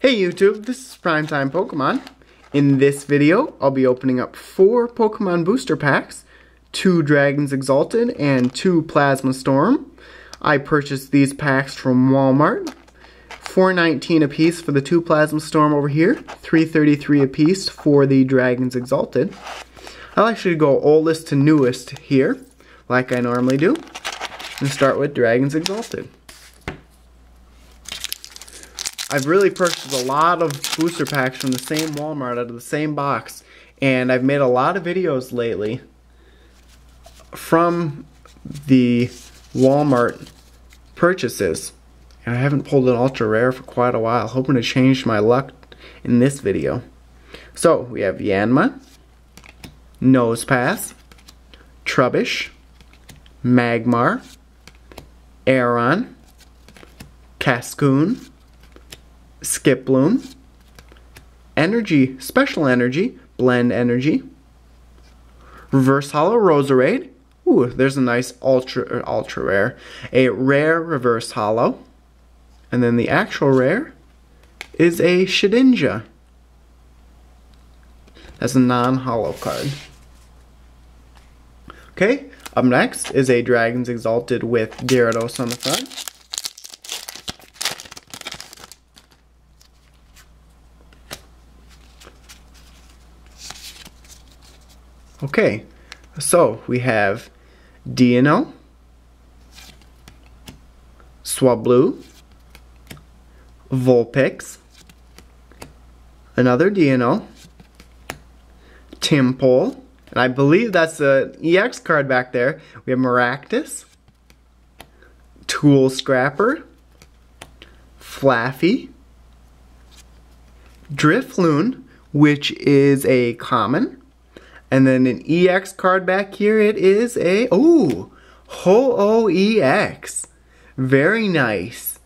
Hey YouTube, this is PrimetimePokemon. In this video, I'll be opening up 4 Pokemon booster packs, 2 Dragons Exalted and 2 Plasma Storm. I purchased these packs from Wal-Mart. $4.19 a piece for the 2 Plasma Storm over here, $3.33 a piece for the Dragons Exalted. I'll actually go oldest to newest here, like I normally do, and start with Dragons Exalted. I've really purchased a lot of booster packs from the same Walmart out of the same box, and I've made a lot of videos lately from the Walmart purchases. And I haven't pulled an ultra rare for quite a while, hoping to change my luck in this video. So we have Yanma, Nosepass, Trubbish, Magmar, Aeron, Cascoon, Skiploom, Energy, Special Energy, Blend Energy, Reverse Holo Roserade. Ooh, there's a nice ultra rare. A rare Reverse Holo. And then the actual rare is a Shedinja. That's a non-holo card. Okay, up next is a Dragons Exalted with Gyarados on the front. Okay, so we have Dino, Swablu, Vulpix, another Dino, Timpole, and I believe that's an EX card back there. We have Maractus, Tool Scrapper, Flaffy, Drifloon, which is a common. And then an EX card back here, it is a, ooh, Ho-Oh EX. Very nice.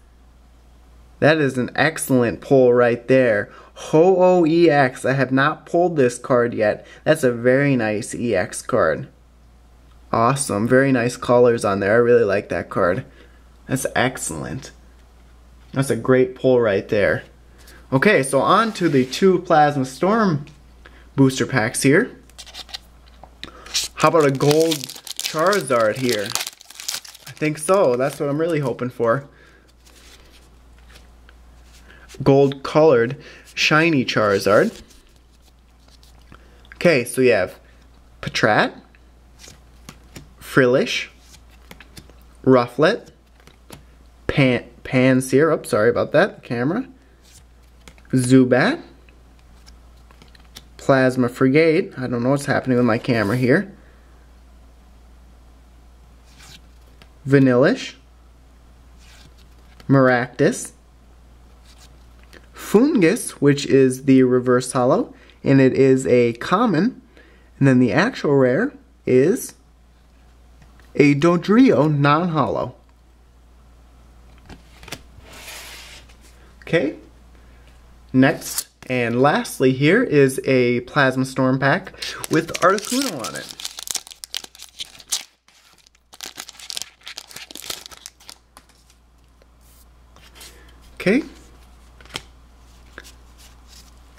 That is an excellent pull right there. Ho-Oh EX. I have not pulled this card yet. That's a very nice EX card. Awesome. Very nice colors on there. I really like that card. That's excellent. That's a great pull right there. Okay, so on to the 2 Plasma Storm booster packs here. How about a gold Charizard here? I think so. That's what I'm really hoping for. Gold colored shiny Charizard. Okay, so we have Patrat, Frillish, Rufflet, Pansear, oops, sorry about that, camera, Zubat, Plasma Frigate, I don't know what's happening with my camera here, Vanillish, Maractus, Fungus, which is the reverse holo, and it is a common, and then the actual rare is a Dodrio non-holo. Okay, next and lastly here is a Plasma Storm pack with Articuno on it. Okay,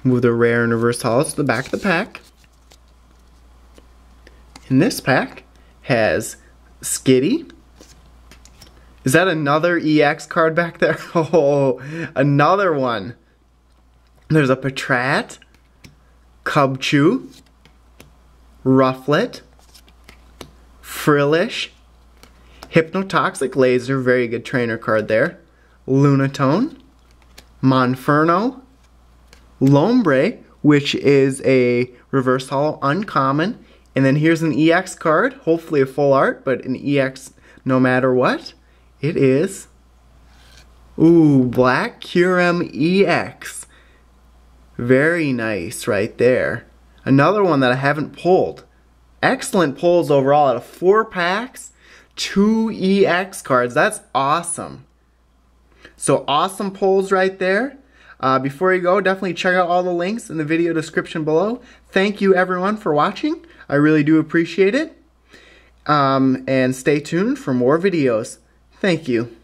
move the rare and reverse holos to the back of the pack. And this pack has Skitty. Is that another EX card back there? Oh, another one. There's a Patrat, Cubchoo, Rufflet, Frillish, Hypnotoxic Laser, very good trainer card there, Lunatone, Monferno, Lombre, which is a reverse holo uncommon, and then here's an EX card, hopefully a full art, but an EX no matter what. It is, ooh, Black Kyurem EX. Very nice right there. Another one that I haven't pulled. Excellent pulls overall out of 4 packs, 2 EX cards. That's awesome. So awesome pulls right there. Before you go, definitely check out all the links in the video description below. Thank you everyone for watching. I really do appreciate it. And stay tuned for more videos. Thank you.